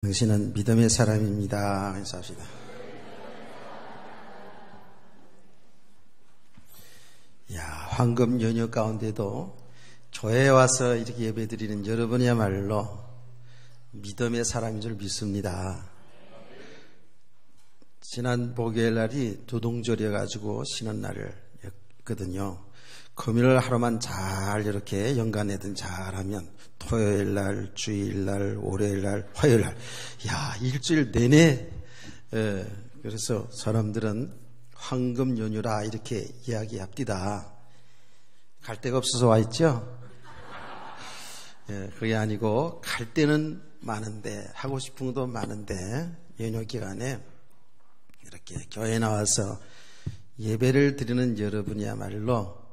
당신은 믿음의 사람입니다. 인사합시다. 황금 연휴 가운데도 교회에 와서 이렇게 예배드리는 여러분이야말로 믿음의 사람인 줄 믿습니다. 지난 목요일 날이 두동절이어가지고 쉬는 날이었거든요. 금요일 하루만 잘 이렇게 연간에든 잘하면 토요일 날, 주일 날, 월요일 날, 화요일 날, 일주일 내내. 그래서 사람들은 황금 연휴라 이렇게 이야기합디다. 갈 데가 없어서 와 있죠? 그게 아니고 갈 데는 많은데, 하고 싶은 것도 많은데, 연휴 기간에 이렇게 교회에 나와서 예배를 드리는 여러분이야말로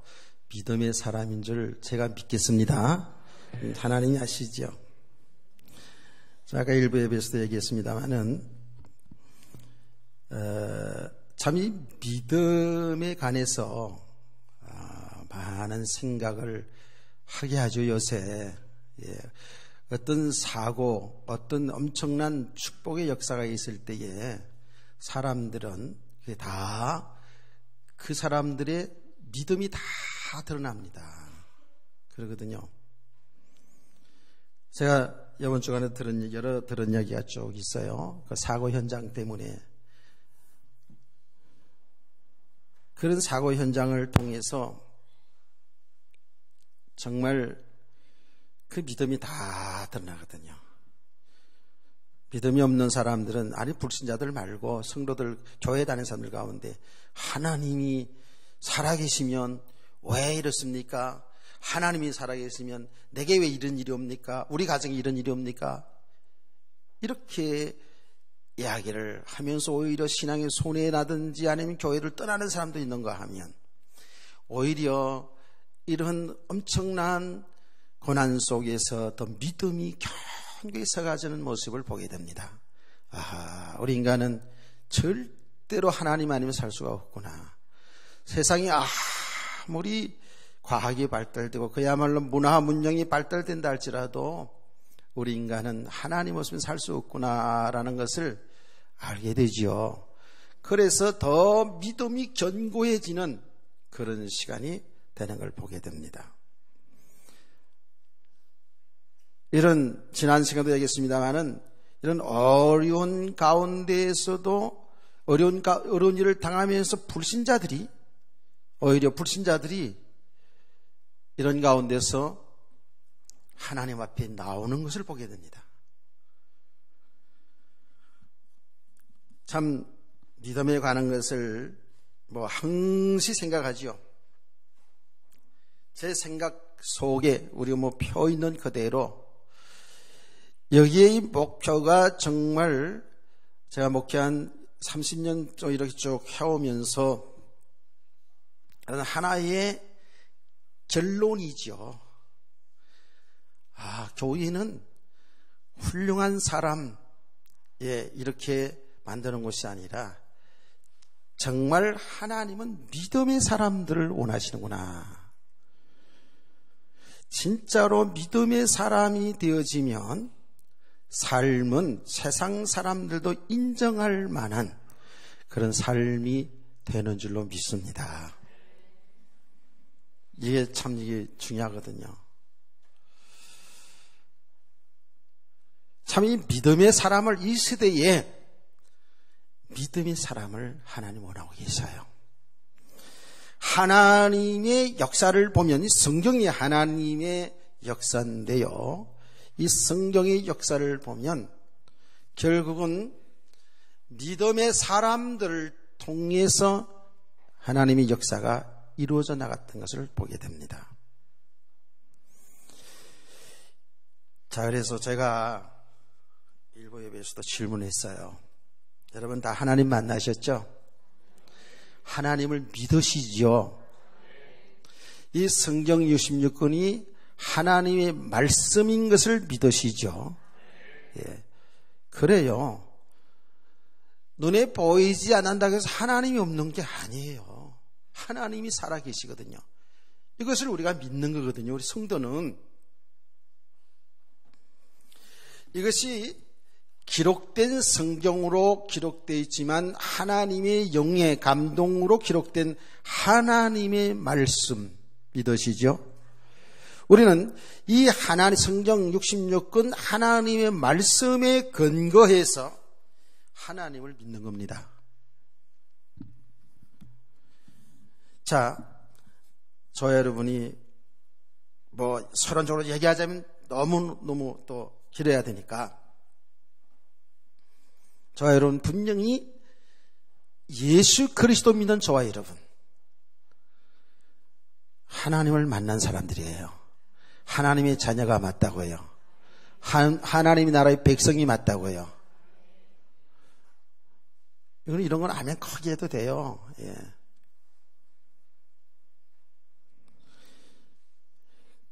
믿음의 사람인 줄 제가 믿겠습니다. 하나님이 아시죠? 아까 일부 예배에서도 얘기했습니다만은 참 이 믿음에 관해서 많은 생각을 하게 하죠. 요새 어떤 사고, 어떤 엄청난 축복의 역사가 있을 때에 사람들은 다 그 사람들의 믿음이 다 드러납니다. 그러거든요. 제가 이번 주간에 들은 이야기가 쭉 있어요. 그 사고 현장 때문에. 그런 사고 현장을 통해서 정말 그 믿음이 다 드러나거든요. 믿음이 없는 사람들은, 아니 불신자들 말고 성도들, 교회 다니는 사람들 가운데 하나님이 살아계시면 왜 이렇습니까? 하나님이 살아계시면 내게 왜 이런 일이 옵니까? 우리 가정에 이런 일이 옵니까? 이렇게 이야기를 하면서 오히려 신앙에 손해나든지 아니면 교회를 떠나는 사람도 있는가 하면, 오히려 이런 엄청난 고난 속에서 더 믿음이 견고히 서가지는 모습을 보게 됩니다. 우리 인간은 절대로 하나님 아니면 살 수가 없구나. 세상이 아무리 과학이 발달되고 그야말로 문화 문명이 발달된다 할지라도 우리 인간은 하나님 없으면 살 수 없구나라는 것을 알게 되지요. 그래서 더 믿음이 견고해지는 그런 시간이 되는 걸 보게 됩니다. 이런 지난 시간도 얘기했습니다마는 이런 어려운 가운데에서도 어려운 일을 당하면서 오히려 불신자들이 이런 가운데서 하나님 앞에 나오는 것을 보게 됩니다. 참 믿음에 관한 것을 항시 생각하지요. 제 생각 속에 우리가 펴 있는 그대로 여기에 이 목표가 정말 제가 목회한 30년 좀 이렇게 쭉 해오면서 하나의 결론이죠. 교회는 훌륭한 사람 이렇게 만드는 것이 아니라 정말 하나님은 믿음의 사람들을 원하시는구나. 진짜로 믿음의 사람이 되어지면 삶은 세상 사람들도 인정할 만한 그런 삶이 되는 줄로 믿습니다. 이게 중요하거든요. 참 이 믿음의 사람을, 이 시대에 믿음의 사람을 하나님 원하고 계셔요. 하나님의 역사를 보면, 이 성경이 하나님의 역사인데요, 이 성경의 역사를 보면 결국은 믿음의 사람들을 통해서 하나님의 역사가 이루어져 나갔던 것을 보게 됩니다. 그래서 제가 일부 예배에서도 질문했어요. 여러분 다 하나님 만나셨죠? 하나님을 믿으시죠? 이 성경 66권이 하나님의 말씀인 것을 믿으시죠? 그래요. 눈에 보이지 않는다고 해서 하나님이 없는 게 아니에요. 하나님이 살아계시거든요. 이것을 우리가 믿는 거거든요. 우리 성도는 이것이 기록된 성경으로 기록되어 있지만 하나님의 영의 감동으로 기록된 하나님의 말씀 믿으시죠? 우리는 이 하나님 성경 66권 하나님의 말씀에 근거해서 하나님을 믿는 겁니다. 자, 저와 여러분이 뭐 서론적으로 얘기하자면 너무 또 길어야 되니까 저와 여러분 분명히 예수 그리스도 믿는 저와 여러분 하나님을 만난 사람들이에요. 하나님의 자녀가 맞다고요. 하나님의 나라의 백성이 맞다고요. 이런 건 아멘 크게 해도 돼요. 예.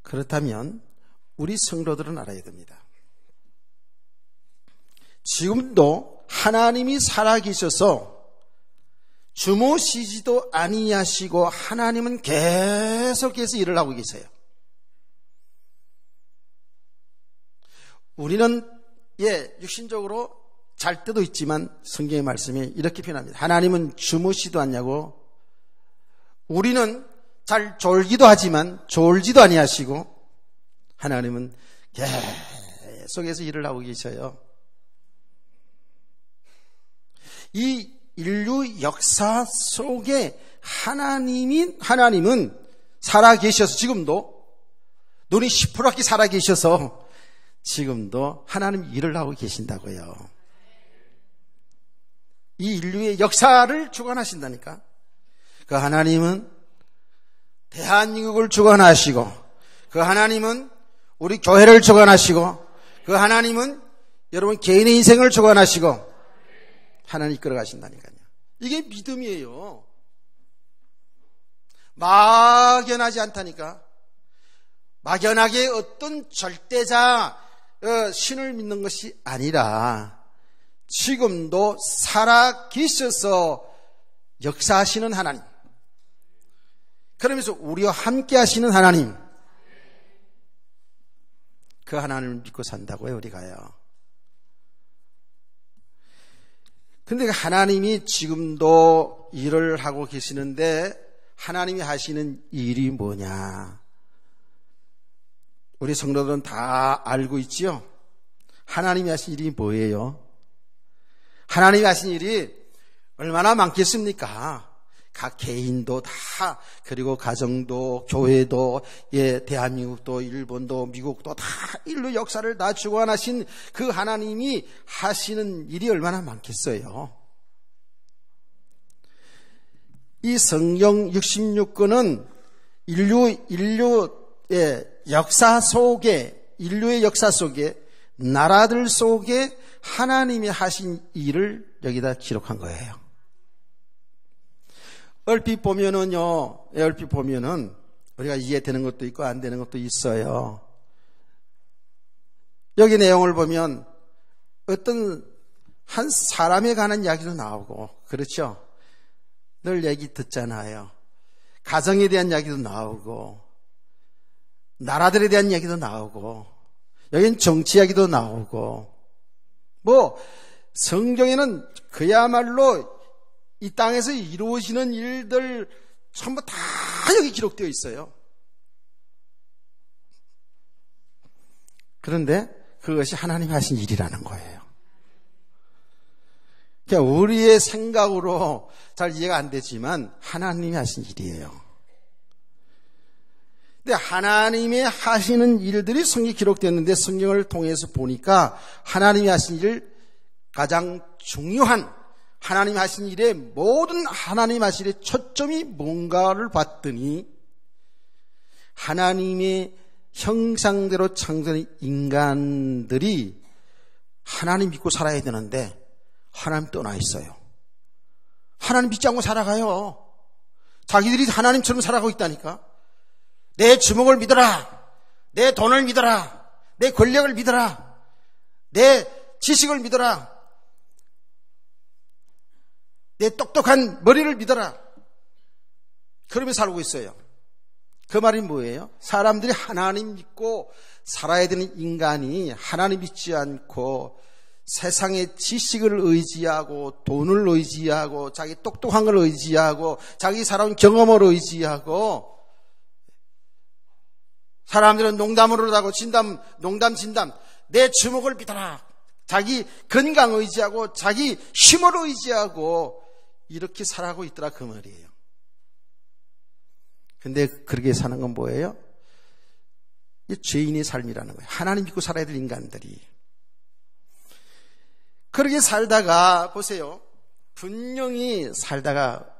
그렇다면 우리 성도들은 알아야 됩니다. 지금도 하나님이 살아계셔서 주무시지도 아니하시고 하나님은 계속해서 일을 하고 계세요. 우리는 육신적으로 잘 때도 있지만 성경의 말씀이 이렇게 표현합니다. 하나님은 주무시도 않냐고. 우리는 잘 졸기도 하지만 졸지도 아니하시고 하나님은 계속해서 일을 하고 계셔요. 이 인류 역사 속에 하나님은 살아계셔서 지금도 눈이 시퍼렇게 살아계셔서 지금도 하나님 일을 하고 계신다고요. 이 인류의 역사를 주관하신다니까. 그 하나님은 대한민국을 주관하시고 그 하나님은 우리 교회를 주관하시고 그 하나님은 여러분 개인의 인생을 주관하시고 하나님 이끌어 가신다니까요. 이게 믿음이에요. 막연하지 않다니까. 막연하게 어떤 절대자 신을 믿는 것이 아니라 지금도 살아 계셔서 역사하시는 하나님, 그러면서 우리와 함께 하시는 하나님, 그 하나님을 믿고 산다고요, 우리가요. 근데 하나님이 지금도 일을 하고 계시는데 하나님이 하시는 일이 뭐냐? 우리 성도들은 다 알고 있지요? 하나님이 하신 일이 뭐예요? 하나님이 하신 일이 얼마나 많겠습니까? 각 개인도 다, 그리고 가정도, 교회도, 대한민국도, 일본도, 미국도 다 인류 역사를 다 주관하신 그 하나님이 하시는 일이 얼마나 많겠어요? 이 성경 66권은 인류의 역사 속에, 인류의 역사 속에, 나라들 속에 하나님이 하신 일을 여기다 기록한 거예요. 얼핏 보면은 우리가 이해되는 것도 있고 안 되는 것도 있어요. 여기 내용을 보면 어떤 한 사람에 관한 이야기도 나오고, 그렇죠? 늘 얘기 듣잖아요. 가정에 대한 이야기도 나오고, 나라들에 대한 이야기도 나오고, 여긴 정치 이야기도 나오고, 성경에는 그야말로 이 땅에서 이루어지는 일들 전부 다 여기 기록되어 있어요. 그런데 그것이 하나님이 하신 일이라는 거예요. 그러니까 우리의 생각으로 잘 이해가 안 되지만 하나님이 하신 일이에요. 근데 하나님이 하시는 일들이 성경에 기록되었는데 성경을 통해서 보니까 하나님이 하신 일 가장 중요한 하나님 하신 일의 모든 하나님 하신 일의 초점이 뭔가를 봤더니 하나님의 형상대로 창조된 인간들이 하나님 믿고 살아야 되는데 하나님 떠나 있어요. 하나님 믿지 않고 살아가요. 자기들이 하나님처럼 살아가고 있다니까. 내 주먹을 믿어라. 내 돈을 믿어라. 내 권력을 믿어라. 내 지식을 믿어라. 내 똑똑한 머리를 믿어라. 그러면서 살고 있어요. 그 말이 뭐예요? 사람들이 하나님 믿고 살아야 되는 인간이 하나님 믿지 않고 세상의 지식을 의지하고 돈을 의지하고 자기 똑똑한 걸 의지하고 자기 살아온 경험을 의지하고 사람들은 농담으로 하고 농담 진담 내 주먹을 믿어라 자기 건강 의지하고 자기 힘을 의지하고 이렇게 살아가고 있더라 그 말이에요. 근데 그렇게 사는 건 뭐예요? 죄인의 삶이라는 거예요. 하나님 믿고 살아야 될 인간들이 그렇게 살다가 보세요. 분명히 살다가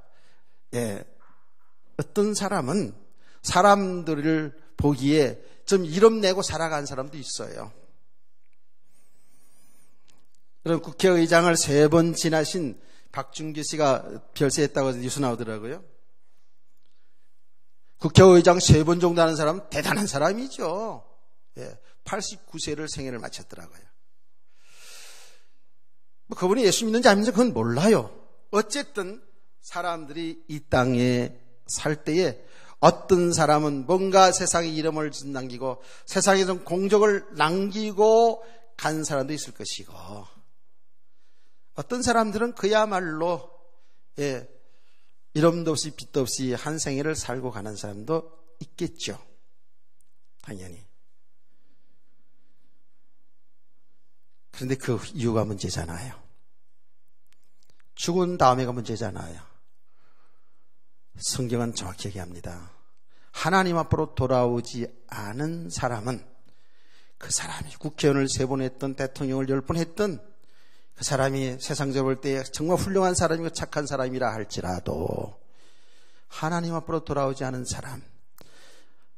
어떤 사람은 사람들을 보기에 좀 이름내고 살아간 사람도 있어요. 그럼 국회의장을 3번 지나신 박준규 씨가 별세했다고 뉴스 나오더라고요. 국회의장 3번 정도 하는 사람은 대단한 사람이죠. 89세를 생애를 마쳤더라고요. 그분이 예수 믿는지 안 믿는지 그건 몰라요. 어쨌든 사람들이 이 땅에 살 때에 어떤 사람은 뭔가 세상에 이름을 남기고 세상에 좀 공적을 남기고 간 사람도 있을 것이고 어떤 사람들은 그야말로 이름도 없이 빛도 없이 한 생애를 살고 가는 사람도 있겠죠. 당연히. 그런데 그 이유가 문제잖아요. 죽은 다음에가 문제잖아요. 성경은 정확히 얘기합니다. 하나님 앞으로 돌아오지 않은 사람은 그 사람이 국회의원을 3번 했던 대통령을 10번 했던 그 사람이 세상적으로 볼 때 정말 훌륭한 사람이고 착한 사람이라 할지라도 하나님 앞으로 돌아오지 않은 사람,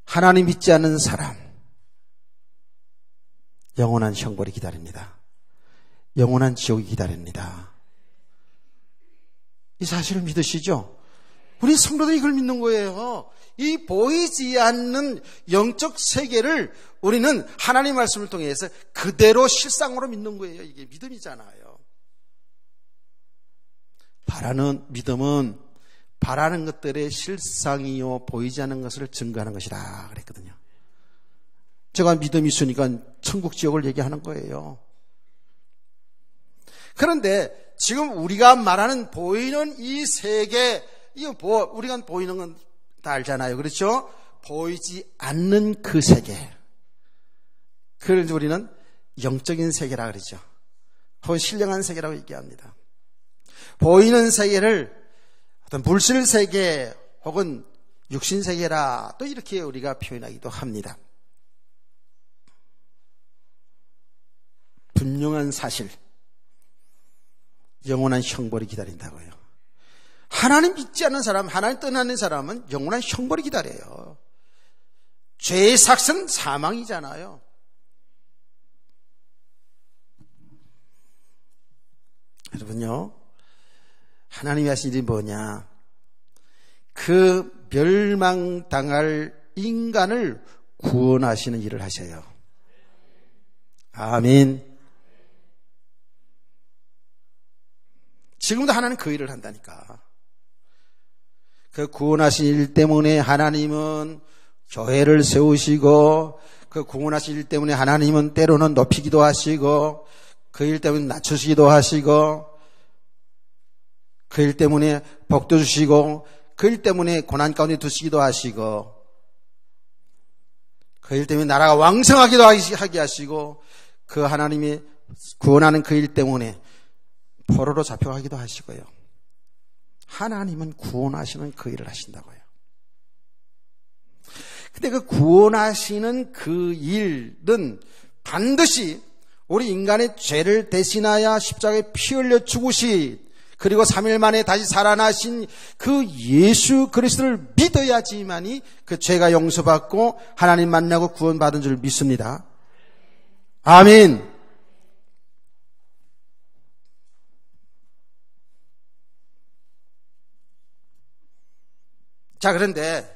하나님 믿지 않는 사람, 영원한 형벌이 기다립니다. 영원한 지옥이 기다립니다. 이 사실을 믿으시죠? 우리 성도들이 이걸 믿는 거예요. 이 보이지 않는 영적 세계를 우리는 하나님 말씀을 통해서 그대로 실상으로 믿는 거예요. 이게 믿음이잖아요. 바라는 믿음은 바라는 것들의 실상이요 보이지 않는 것을 증거하는 것이다 그랬거든요. 제가 믿음이 있으니까 천국 지옥을 얘기하는 거예요. 그런데 지금 우리가 말하는 보이는 이 세계, 우리가 보이는 건 다 알잖아요. 그렇죠? 보이지 않는 그 세계. 그걸 우리는 영적인 세계라 그러죠. 혹은 신령한 세계라고 얘기합니다. 보이는 세계를 어떤 물질 세계 혹은 육신 세계라 또 이렇게 우리가 표현하기도 합니다. 분명한 사실. 영원한 형벌이 기다린다고요. 하나님 믿지 않는 사람, 하나님 떠나는 사람은 영원한 형벌이 기다려요. 죄의 삭은 사망이잖아요. 여러분요, 하나님이 하신 일이 뭐냐? 그 멸망당할 인간을 구원하시는 일을 하셔요. 아멘. 지금도 하나님 그 일을 한다니까. 그 구원하신 일 때문에 하나님은 교회를 세우시고 그 구원하신 일 때문에 하나님은 때로는 높이기도 하시고 그 일 때문에 낮추시기도 하시고 그 일 때문에 복도 주시고 그 일 때문에 고난 가운데 두시기도 하시고 그 일 때문에 나라가 왕성하기도 하게 하시고 그 하나님이 구원하는 그 일 때문에 포로로 잡혀가기도 하시고요. 하나님은 구원하시는 그 일을 하신다고요. 근데 그 구원하시는 그 일은 반드시 우리 인간의 죄를 대신하여 십자가에 피 흘려 죽으시 그리고 3일 만에 다시 살아나신 그 예수 그리스도를 믿어야지만이 그 죄가 용서받고 하나님 만나고 구원받은 줄 믿습니다. 아멘. 자, 그런데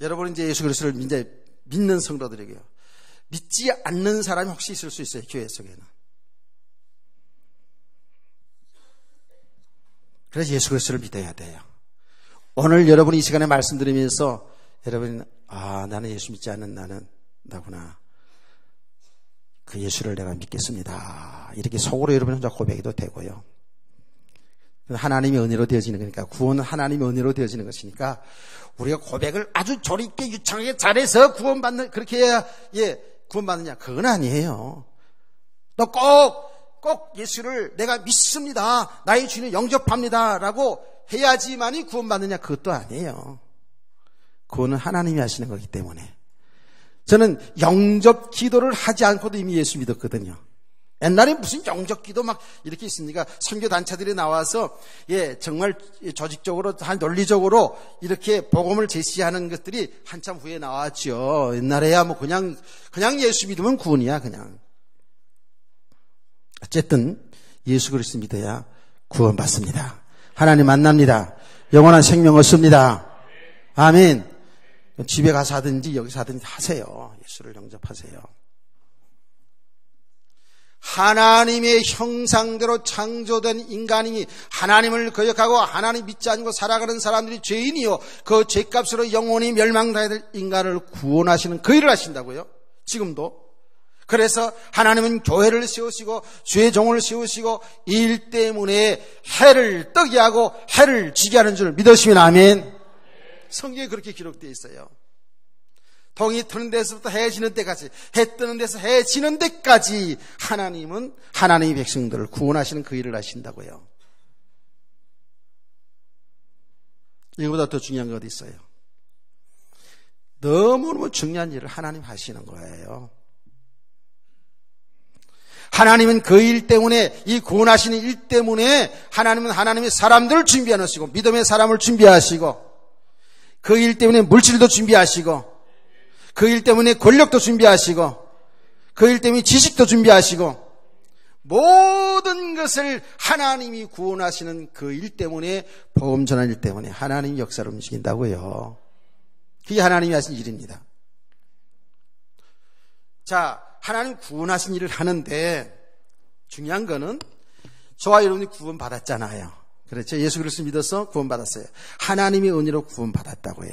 여러분은 이제 예수 그리스도를 이제 믿는 성도들에게요. 믿지 않는 사람이 혹시 있을 수 있어요, 교회 속에는. 그래서 예수 그리스도를 믿어야 돼요. 오늘 여러분이 이 시간에 말씀드리면서 여러분이 나는 예수 믿지 않는 나구나. 그 예수를 내가 믿겠습니다. 이렇게 속으로 여러분 혼자 고백해도 되고요. 하나님의 은혜로 되어지는 거니까, 구원은 하나님의 은혜로 되어지는 것이니까 우리가 고백을 아주 조리있게 유창하게 잘해서 구원받는, 그렇게 해야 구원받느냐, 그건 아니에요. 너 꼭 예수를 내가 믿습니다, 나의 주인을 영접합니다 라고 해야지만이 구원받느냐, 그것도 아니에요. 구원은 하나님이 하시는 거기 때문에. 저는 영접 기도를 하지 않고도 이미 예수 믿었거든요. 옛날에 무슨 영접 기도 막 이렇게 있습니까? 선교 단체들이 나와서 정말 조직적으로, 논리적으로 이렇게 복음을 제시하는 것들이 한참 후에 나왔죠. 옛날에야 뭐 그냥 예수 믿으면 구원이야, 그냥. 어쨌든 예수 그리스도 믿어야 구원받습니다. 하나님 만납니다. 영원한 생명 얻습니다. 아멘. 집에 가서 하든지 여기서 하든지 하세요. 예수를 영접하세요. 하나님의 형상대로 창조된 인간이 하나님을 거역하고 하나님 믿지 않고 살아가는 사람들이 죄인이요, 그 죄값으로 영원히 멸망당해야 될 인간을 구원하시는 그 일을 하신다고요. 지금도. 그래서 하나님은 교회를 세우시고 주의 종을 세우시고 이 일 때문에 해를 뜨게 하고 해를 지게 하는 줄 믿으시면 아멘. 성경에 그렇게 기록되어 있어요. 동이 트는 데서부터 해 지는 때까지, 해 뜨는 데서 해 지는 데까지 하나님은 하나님의 백성들을 구원하시는 그 일을 하신다고요. 이거보다 더 중요한 게 어디 있어요? 너무너무 중요한 일을 하나님 하시는 거예요. 하나님은 그 일 때문에, 이 구원하시는 일 때문에 하나님은 하나님의 사람들을 준비하시고, 믿음의 사람을 준비하시고, 그 일 때문에 물질도 준비하시고, 그 일 때문에 권력도 준비하시고, 그 일 때문에 지식도 준비하시고, 모든 것을 하나님이 구원하시는 그 일 때문에, 복음 전하는 일 때문에 하나님 역사를 움직인다고요. 그게 하나님이 하신 일입니다. 자, 하나님 구원하신 일을 하는데 중요한 거는, 저와 여러분이 구원받았잖아요. 그렇죠? 예수 그리스도 믿어서 구원받았어요. 하나님의 은혜로 구원받았다고요.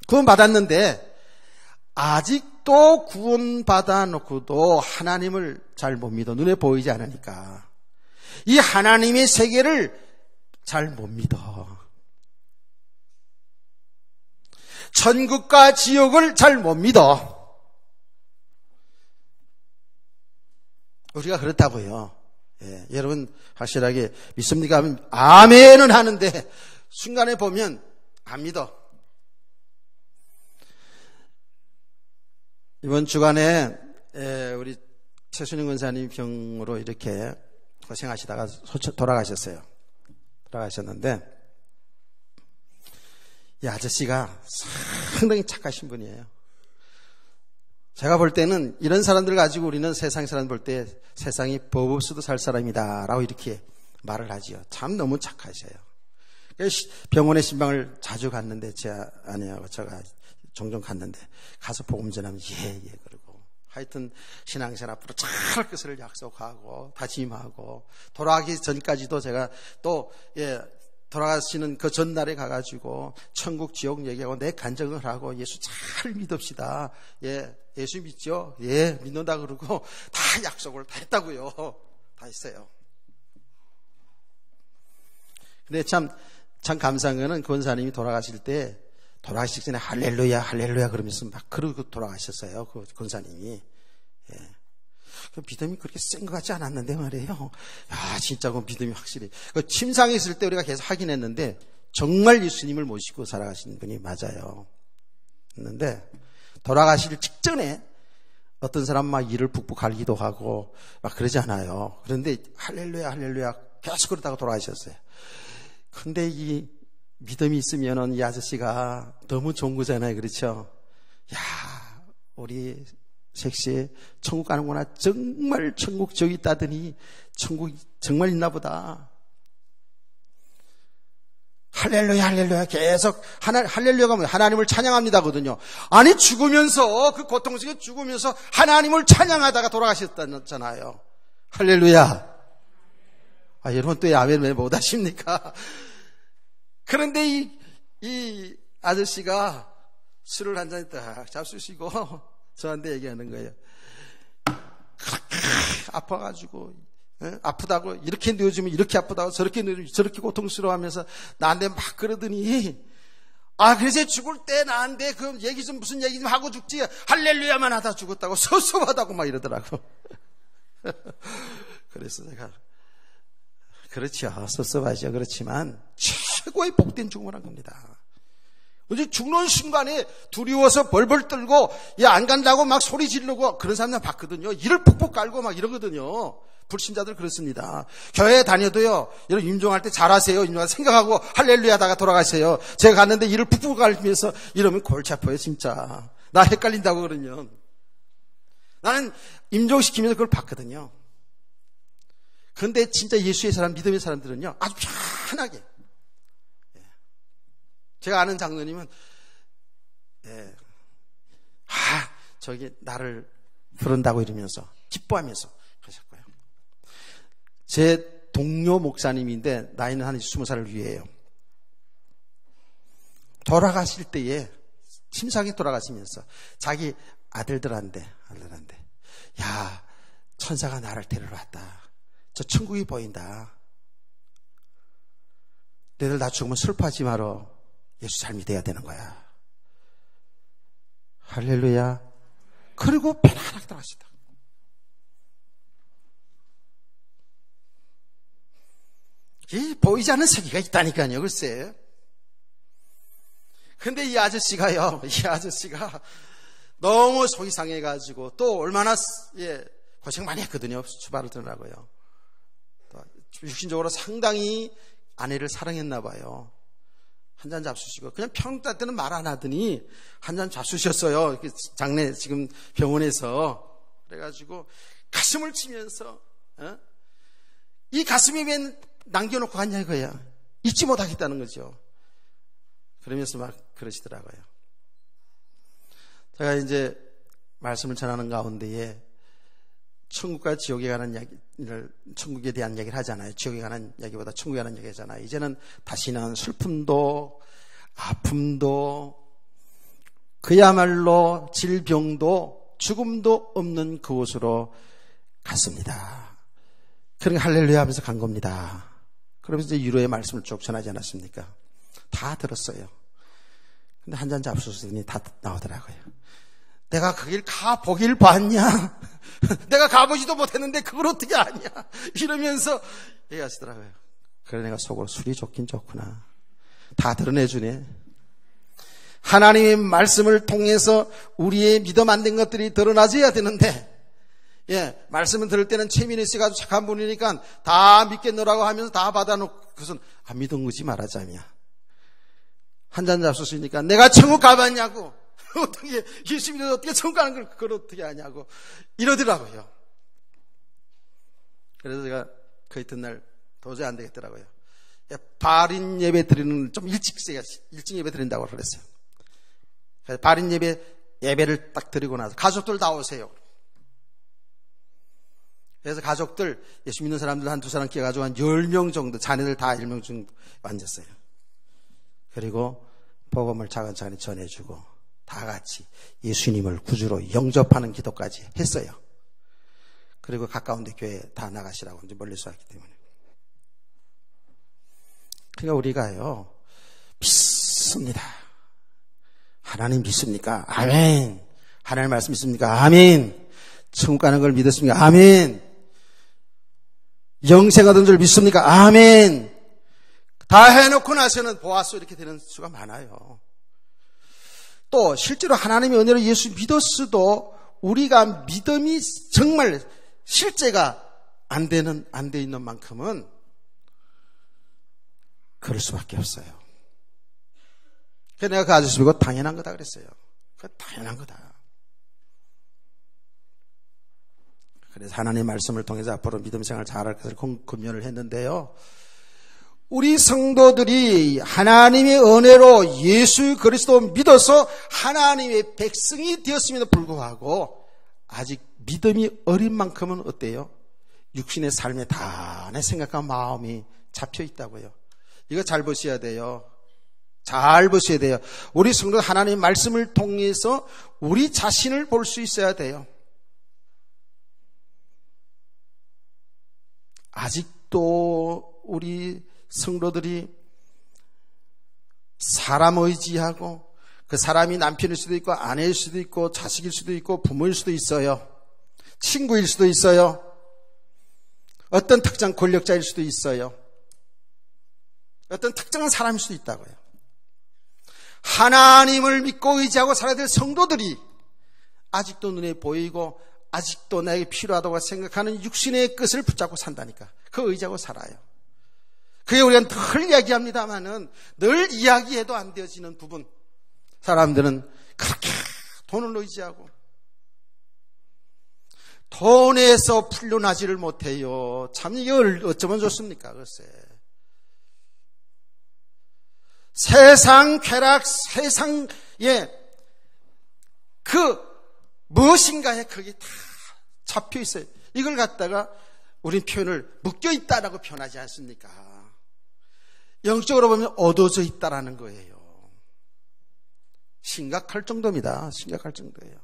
구원받았는데 아직도 구원받아 놓고도 하나님을 잘 못 믿어. 눈에 보이지 않으니까. 이 하나님의 세계를 잘 못 믿어. 천국과 지옥을 잘 못 믿어. 우리가 그렇다고요. 여러분 확실하게 믿습니까? 하면 아멘은 하는데 순간에 보면 안 믿어. 이번 주간에 우리 최순영 권사님 병으로 이렇게 고생하시다가 돌아가셨어요. 돌아가셨는데 이 아저씨가 상당히 착하신 분이에요. 제가 볼 때는 이런 사람들 가지고 우리는 세상 사람 볼 때 세상이 법 없어도 살 사람이다 라고 이렇게 말을 하지요. 참 너무 착하셔요. 병원에 신방을 자주 갔는데 제 아내하고 제가 종종 갔는데 가서 복음 전하면 예 그러고, 하여튼 신앙생활 앞으로 잘할 것을 약속하고 다짐하고, 돌아가기 전까지도 제가 또 돌아가시는 그 전날에 가가지고 천국 지옥 얘기하고 내 간증을 하고 예수 잘 믿읍시다. 예수 믿죠? 믿는다 그러고 다 약속을 다 했다고요. 다 했어요. 근데 참 감사한 거는 권사님이 돌아가실 때, 돌아가시기 전에 할렐루야 할렐루야 그러면서 막 그러고 돌아가셨어요. 그 권사님이. 그 믿음이 그렇게 센 것 같지 않았는데 말이에요. 진짜 그 믿음이 확실히. 그 침상에 있을 때 우리가 계속 확인했는데 정말 예수님을 모시고 살아가신 분이 맞아요. 했는데 돌아가실 직전에 어떤 사람 막 이를 푹푹 갈기도 하고 막 그러지 않아요. 그런데 할렐루야 할렐루야 계속 그러다가 돌아가셨어요. 근데 이 믿음이 있으면은 이 아저씨가 너무 좋은 거잖아요. 그렇죠? 우리 섹시 천국 가는구나. 정말 천국 저기 있다더니 천국이 정말 있나 보다. 할렐루야 할렐루야 계속 할렐루야가 뭐예요? 하나님을 찬양합니다거든요. 아니 죽으면서, 그 고통 속에 죽으면서 하나님을 찬양하다가 돌아가셨잖아요. 할렐루야. 여러분 또 아멘 왜 못 하십니까? 그런데 이 아저씨가 술을 한 잔 딱 잡수시고 저한테 얘기하는 거예요. 아파가지고, 아프다고, 이렇게 누워주면 이렇게 아프다고, 저렇게 누워주면 저렇게 고통스러워하면서 나한테 막 그러더니, 그래서 죽을 때 나한테 그 얘기 좀 무슨 얘기 좀 하고 죽지, 할렐루야만 하다 죽었다고, 섭섭하다고 막 이러더라고. 그래서 내가, 그렇죠. 섭섭하죠. 그렇지만, 최고의 복된 죽음을 한 겁니다. 어제 죽는 순간에 두려워서 벌벌 떨고, 안 간다고 막 소리 지르고, 그런 사람들 봤거든요. 이를 푹푹 깔고 막 이러거든요. 불신자들 그렇습니다. 교회 다녀도요, 여러분 임종할 때 잘하세요. 임종할 때 생각하고 할렐루야 하다가 돌아가세요. 제가 갔는데 이를 푹푹 깔면서 이러면 골치 아파요, 진짜. 나 헷갈린다고 그러면. 나는 임종시키면서 그걸 봤거든요. 그런데 진짜 예수의 사람, 믿음의 사람들은요, 아주 편하게. 제가 아는 장로님은, 저기 나를 부른다고 이러면서, 기뻐하면서 그러셨고요. 제 동료 목사님인데, 나이는 한 20살을 위해요. 돌아가실 때에, 심상에 돌아가시면서, 자기 아들들한테, 야, 천사가 나를 데리러 왔다. 저 천국이 보인다. 너희들 나 죽으면 슬퍼하지 마라. 예수 잘 믿어야 되는 거야. 할렐루야. 그리고 편안하게 돌아가시다. 이 보이지 않는 세계가 있다니까요, 글쎄. 근데 이 아저씨가 너무 속이 상해가지고 또 얼마나 고생 많이 했거든요. 수발을 드느라고요. 육신적으로 상당히 아내를 사랑했나 봐요. 한 잔 잡수시고 그냥 평타 때는 말 안 하더니 한 잔 잡수셨어요. 장례 지금 병원에서. 그래가지고 가슴을 치면서 이 가슴이 왜 남겨놓고 갔냐 이거야. 잊지 못하겠다는 거죠. 그러면서 막 그러시더라고요. 제가 이제 말씀을 전하는 가운데에 천국과 지옥에 관한 이야기를, 천국에 대한 이야기를 하잖아요. 지옥에 관한 이야기보다 천국에 관한 이야기 하잖아요. 이제는 다시는 슬픔도, 아픔도, 그야말로 질병도, 죽음도 없는 그곳으로 갔습니다. 그러니까 할렐루야 하면서 간 겁니다. 그러면서 이제 위로의 말씀을 쭉 전하지 않았습니까? 다 들었어요. 근데 한 잔 잡수더니 다 나오더라고요. 내가 그 길 가보길 봤냐? 내가 가보지도 못했는데 그걸 어떻게 아냐? 이러면서 얘기하시더라고요. 그래 내가 속으로 술이 좋긴 좋구나. 다 드러내주네. 하나님의 말씀을 통해서 우리의 믿음 안 된 것들이 드러나져야 되는데 말씀을 들을 때는 최민희 씨가 아주 착한 분이니까 다 믿겠노라고 하면서 다 받아놓고 그것은 안 믿은 거지 말하자면 한 잔 잡수시니까 내가 천국 가봤냐고 어떻게 예수 믿어서 어떻게 천국 가는 걸 그걸 어떻게 아냐고 이러더라고요. 그래서 제가 그 이튿날 도저히 안 되겠더라고요. 발인 예배 드리는 좀 일찍 예배 드린다고 그랬어요. 그래서 발인 예배를 딱 드리고 나서 가족들 다 오세요. 그래서 가족들 예수 믿는 사람들 한 두 사람 끼어가지고 한 10명 정도 자녀들 다 10명 정도 앉았어요. 그리고 복음을 차근차근히 전해주고 다 같이 예수님을 구주로 영접하는 기도까지 했어요. 그리고 가까운 데 교회 다 나가시라고 이제 멀리서 왔기 때문에. 그러니까 우리가요 믿습니다. 하나님 믿습니까? 아멘. 하나님 말씀 믿습니까? 아멘. 천국 가는 걸 믿었습니까? 아멘. 영생 얻은 줄 믿습니까? 아멘. 다 해놓고 나서는 보았어 이렇게 되는 수가 많아요. 또 실제로 하나님의 은혜로 예수 믿었어도 우리가 믿음이 정말 실제가 안 돼 있는 만큼은 그럴 수밖에 없어요. 그래서 내가 그 아저씨 보고 당연한 거다 그랬어요. 그 당연한 거다. 그래서 하나님의 말씀을 통해서 앞으로 믿음 생활을 잘할 것을 금연을 했는데요. 우리 성도들이 하나님의 은혜로 예수 그리스도 믿어서 하나님의 백성이 되었음에도 불구하고 아직 믿음이 어린 만큼은 어때요? 육신의 삶에 다 내 생각과 마음이 잡혀 있다고요. 이거 잘 보셔야 돼요. 잘 보셔야 돼요. 우리 성도 하나님의 말씀을 통해서 우리 자신을 볼 수 있어야 돼요. 아직도 우리 성도들이 사람 의지하고, 그 사람이 남편일 수도 있고 아내일 수도 있고 자식일 수도 있고 부모일 수도 있어요. 친구일 수도 있어요. 어떤 특정 권력자일 수도 있어요. 어떤 특정한 사람일 수도 있다고요. 하나님을 믿고 의지하고 살아야 될 성도들이 아직도 눈에 보이고 아직도 나에게 필요하다고 생각하는 육신의 끝을 붙잡고 산다니까. 그 의지하고 살아요. 그게 우리가 늘 이야기합니다만은 늘 이야기해도 안 되어지는 부분, 사람들은 그렇게 돈을 의지하고 돈에서 풀려나지를 못해요. 참 이걸 어쩌면 좋습니까? 글쎄. 세상 쾌락, 세상에 그 무엇인가에 거기 다 잡혀 있어요. 이걸 갖다가 우린 표현을 묶여 있다라고 표현하지 않습니까? 영적으로 보면 얻어져 있다라는 거예요. 심각할 정도입니다. 심각할 정도예요.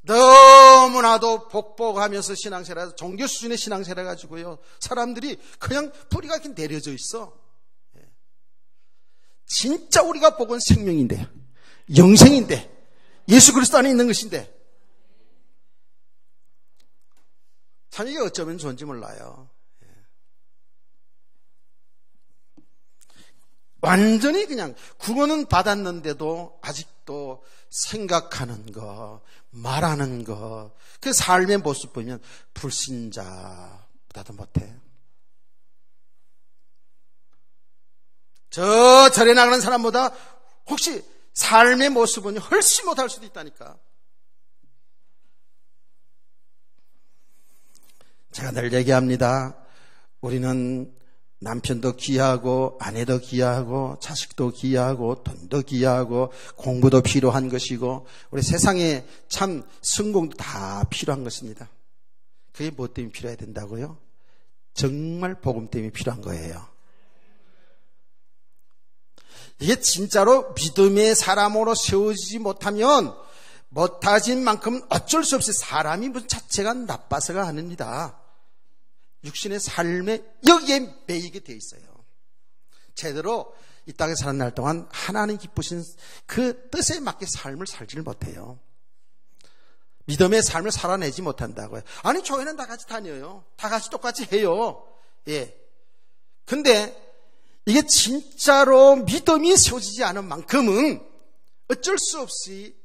너무나도 복복하면서 신앙생활, 종교 수준의 신앙생활 가지고요, 사람들이 그냥 뿌리가 이렇게 내려져 있어. 진짜 우리가 복은 생명인데, 영생인데, 예수 그리스도 안에 있는 것인데, 참 이게 어쩌면 좋은지 몰라요. 완전히 그냥 구원은 받았는데도 아직도 생각하는 거, 말하는 거, 그 삶의 모습 보면 불신자보다도 못해. 저 절에 나가는 사람보다 혹시 삶의 모습은 훨씬 못할 수도 있다니까. 제가 늘 얘기합니다. 우리는 남편도 귀하고 아내도 귀하고 자식도 귀하고 돈도 귀하고 공부도 필요한 것이고 우리 세상에 참 성공도 다 필요한 것입니다. 그게 뭐 때문에 필요해야 된다고요? 정말 복음 때문에 필요한 거예요. 이게 진짜로 믿음의 사람으로 세워지지 못하면 못하진 만큼 어쩔 수 없이 사람이 무슨 자체가 나빠서가 아닙니다. 육신의 삶에 여기에 매이게 돼 있어요. 제대로 이 땅에 사는 날 동안 하나님 기쁘신 그 뜻에 맞게 삶을 살지를 못해요. 믿음의 삶을 살아내지 못한다고요. 아니 교회는 다 같이 다녀요. 다 같이 똑같이 해요. 예. 근데 이게 진짜로 믿음이 세워지지 않은 만큼은 어쩔 수 없이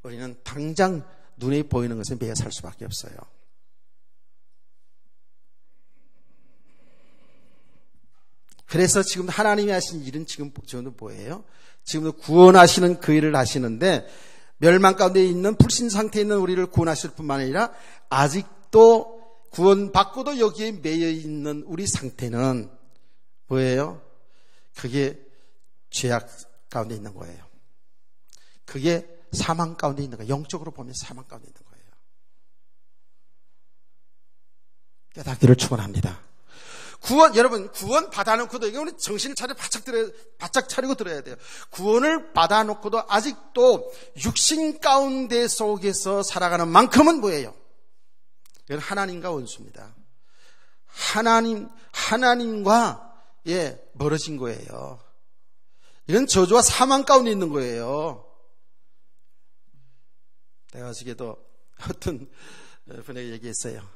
우리는 당장 눈에 보이는 것에 매여 살 수밖에 없어요. 그래서 지금 하나님이 하신 일은 지금 뭐예요? 지금도 구원하시는 그 일을 하시는데 멸망 가운데 있는 불신 상태에 있는 우리를 구원하실 뿐만 아니라 아직도 구원받고도 여기에 매여 있는 우리 상태는 뭐예요? 그게 죄악 가운데 있는 거예요. 그게 사망 가운데 있는 거예요. 영적으로 보면 사망 가운데 있는 거예요. 깨닫기를 축원합니다. 여러분, 구원 받아놓고도, 이게 우리 정신을 바짝 차리고 들어야 돼요. 구원을 받아놓고도 아직도 육신 가운데 속에서 살아가는 만큼은 뭐예요? 이건 하나님과 원수입니다. 하나님과, 멀어진 거예요. 이건 저주와 사망 가운데 있는 거예요. 내가 어저께도 어떤 분에게 얘기했어요.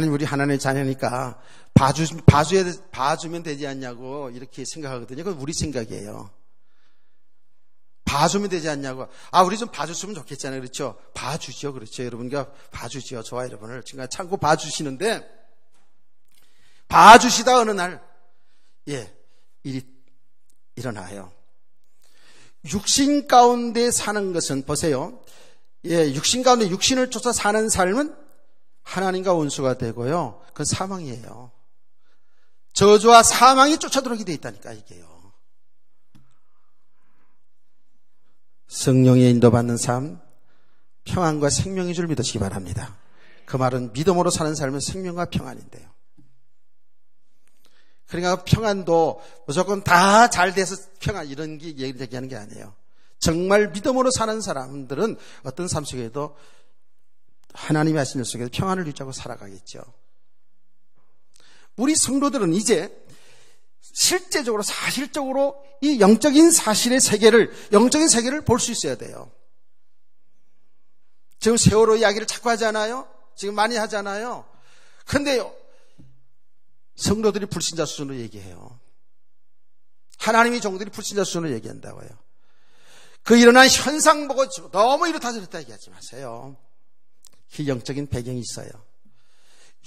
우리 하나님의 자녀니까 봐주면 되지 않냐고 이렇게 생각하거든요. 그건 우리 생각이에요. 봐주면 되지 않냐고. 우리 좀 봐줬으면 좋겠잖아요. 그렇죠? 봐주죠. 그렇죠. 여러분과 봐주죠. 저와 여러분을 지금 참고 봐주시는데, 봐주시다 어느 날, 일이 일어나요. 육신 가운데 사는 것은, 보세요. 육신 가운데 육신을 쫓아 사는 삶은 하나님과 원수가 되고요. 그건 사망이에요. 저주와 사망이 쫓아들어오게 돼 있다니까, 이게요. 성령의 인도받는 삶, 평안과 생명의 줄 믿으시기 바랍니다. 그 말은 믿음으로 사는 삶은 생명과 평안인데요. 그러니까 평안도 무조건 다 잘 돼서 평안, 이런 게 얘기하는 게 아니에요. 정말 믿음으로 사는 사람들은 어떤 삶 속에도 하나님이 하신 일 속에서 평안을 유지하고 살아가겠죠. 우리 성도들은 이제 실제적으로 사실적으로 이 영적인 사실의 세계를, 영적인 세계를 볼 수 있어야 돼요. 지금 세월호 이야기를 자꾸 하잖아요. 지금 많이 하잖아요. 근데 성도들이 불신자 수준으로 얘기해요. 하나님의 종들이 불신자 수준으로 얘기한다고요. 그 일어난 현상 보고 너무 이렇다 저렇다 얘기하지 마세요. 그 영적인 배경이 있어요.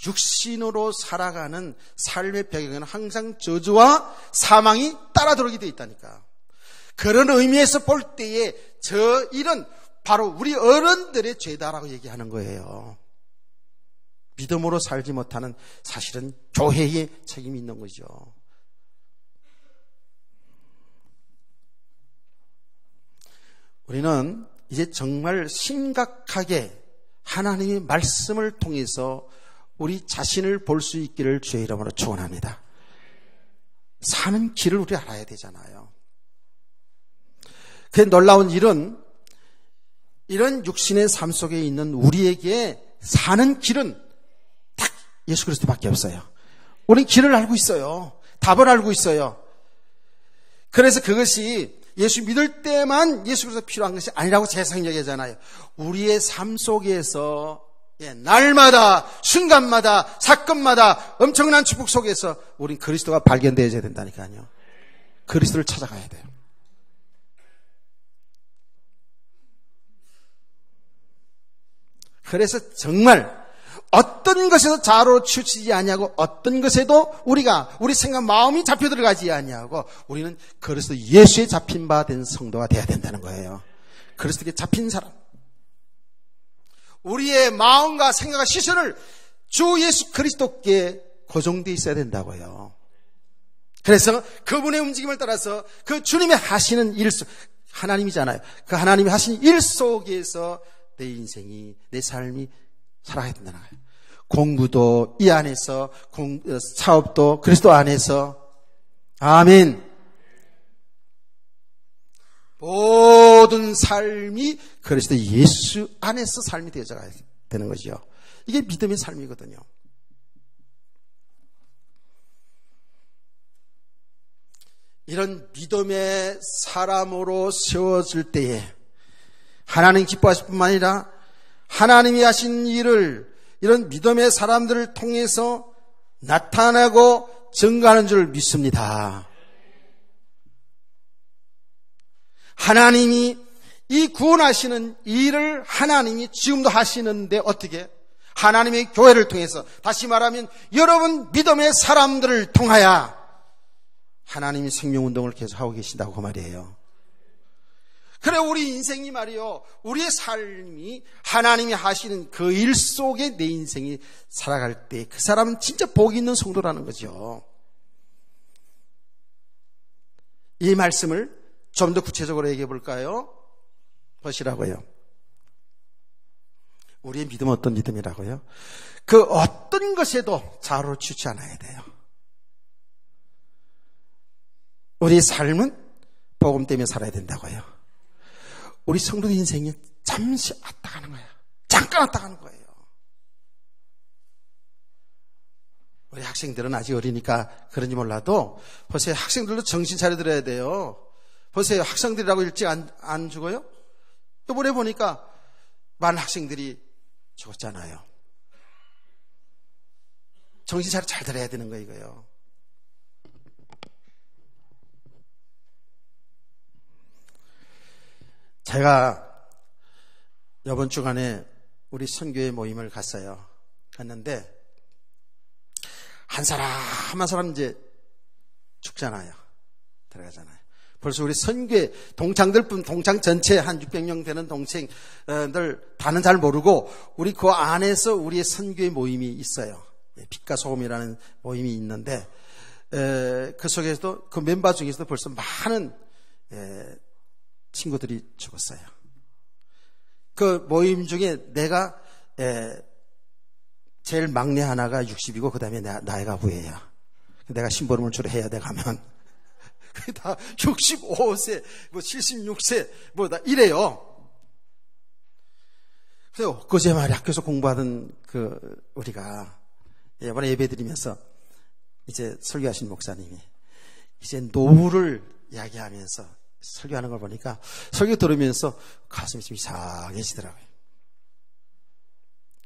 육신으로 살아가는 삶의 배경에는 항상 저주와 사망이 따라 들어오게 되어 있다니까. 그런 의미에서 볼 때에 저 일은 바로 우리 어른들의 죄다라고 얘기하는 거예요. 믿음으로 살지 못하는 사실은 교회의 책임이 있는 거죠. 우리는 이제 정말 심각하게 하나님의 말씀을 통해서 우리 자신을 볼 수 있기를 주의 이름으로 축원합니다. 사는 길을 우리 알아야 되잖아요. 그 놀라운 일은 이런 육신의 삶 속에 있는 우리에게 사는 길은 딱 예수 그리스도밖에 없어요. 우리는 길을 알고 있어요. 답을 알고 있어요. 그래서 그것이 예수 믿을 때만 예수 그리스도 필요한 것이 아니라고 세상이 얘기하잖아요. 우리의 삶 속에서 날마다, 순간마다, 사건마다 엄청난 축복 속에서 우린 그리스도가 발견되어야 된다니까요. 그리스도를 찾아가야 돼요. 그래서 정말 어떤 것에도 자로 치우치지 아니하고 어떤 것에도 우리 생각 마음이 잡혀 들어가지 아니하고 우리는 그리스도 예수에 잡힌 바 된 성도가 돼야 된다는 거예요. 그리스도께 잡힌 사람. 우리의 마음과 생각과 시선을 주 예수 그리스도께 고정되어 있어야 된다고요. 그래서 그분의 움직임을 따라서 그 주님의 하시는 일 속, 하나님이잖아요. 그 하나님이 하신 일 속에서 내 인생이, 내 삶이 살아가야 된다는 거예요. 공부도 이 안에서, 사업도 그리스도 안에서. 아멘. 모든 삶이 그리스도 예수 안에서 삶이 되어져야 되는 거죠. 이게 믿음의 삶이거든요. 이런 믿음의 사람으로 세워질 때에 하나님 기뻐하실 뿐만 아니라 하나님이 하신 일을 이런 믿음의 사람들을 통해서 나타나고 증거하는 줄 믿습니다. 하나님이 이 구원하시는 일을 하나님이 지금도 하시는데 어떻게? 하나님의 교회를 통해서, 다시 말하면 여러분 믿음의 사람들을 통하여 하나님이 생명운동을 계속하고 계신다고 그 말이에요. 그래 우리 인생이 말이요, 우리의 삶이 하나님이 하시는 그 일 속에 내 인생이 살아갈 때 그 사람은 진짜 복이 있는 성도라는 거죠. 이 말씀을 좀 더 구체적으로 얘기해 볼까요? 보시라고요. 우리의 믿음은 어떤 믿음이라고요? 그 어떤 것에도 좌우로 치우치 않아야 돼요. 우리의 삶은 복음 때문에 살아야 된다고요. 우리 성도의 인생이 잠시 왔다 가는 거예요. 잠깐 왔다 가는 거예요. 우리 학생들은 아직 어리니까 그런지 몰라도 보세요. 학생들도 정신 차려들어야 돼요. 보세요. 학생들이라고 일찍 안 죽어요? 이번에 보니까 많은 학생들이 죽었잖아요. 정신 차려 잘 들어야 되는 거예요, 이거요. 제가 이번 주간에 우리 선교회 모임을 갔는데 한 사람 이제 죽잖아요. 들어가잖아요. 벌써 우리 선교회 동창 전체 한 600명 되는 동생들 다는 잘 모르고 우리 그 안에서 우리의 선교회 모임이 있어요. 빛과 소금이라는 모임이 있는데 그 속에서도 그 멤버 중에서도 벌써 많은 친구들이 죽었어요. 그 모임 중에 내가 제일 막내 하나가 60이고 그 다음에 나이가 후회야. 내가 심부름을 주로 해야 돼 가면 다 65세, 뭐 76세, 뭐 다 이래요. 그래서 그제 말이 학교에서 공부하던 우리가 이번에 예배 드리면서 이제 설교하신 목사님이 이제 노후를 이야기하면서 설교하는 걸 보니까 설교 들으면서 가슴이 좀 이상해지더라고요.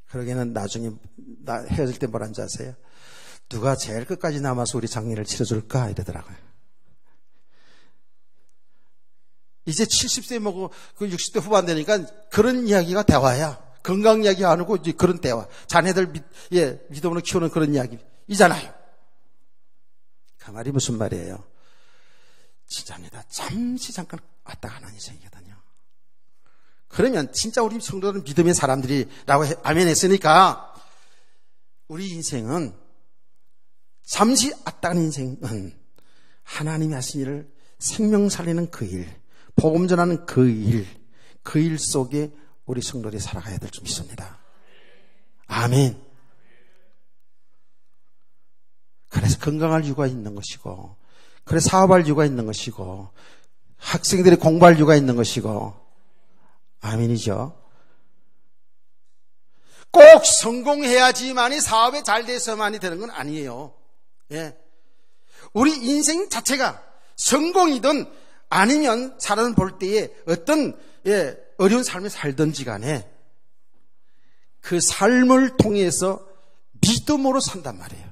그러기에는 나중에 헤어질 때 뭐라는 줄 아세요? 누가 제일 끝까지 남아서 우리 장례를 치러줄까? 이러더라고요. 이제 70세 먹고 60대 후반 되니까 그런 이야기가 대화야. 건강 이야기 안 하고 이제 그런 대화. 자네들 믿음으로 키우는 그런 이야기이잖아요. 그 말이 무슨 말이에요? 진짜입니다. 잠깐 왔다 가는 인생이거든요. 그러면 진짜 우리 성도들은 믿음의 사람들이라고 아멘 했으니까 우리 인생은 잠시 왔다 가는 인생은 하나님이 하신 일을 생명 살리는 그 일, 복음 전하는 그 일 속에 우리 성도들이 살아가야 될 줄 믿습니다. 아멘. 그래서 건강할 이유가 있는 것이고, 그래서 사업할 이유가 있는 것이고, 학생들이 공부할 이유가 있는 것이고, 아멘이죠. 꼭 성공해야지만이 사업에 잘 돼서만이 되는 건 아니에요. 예. 우리 인생 자체가 성공이든 아니면 사람을 볼 때에 어떤 어려운 삶을 살든지 간에 그 삶을 통해서 믿음으로 산단 말이에요.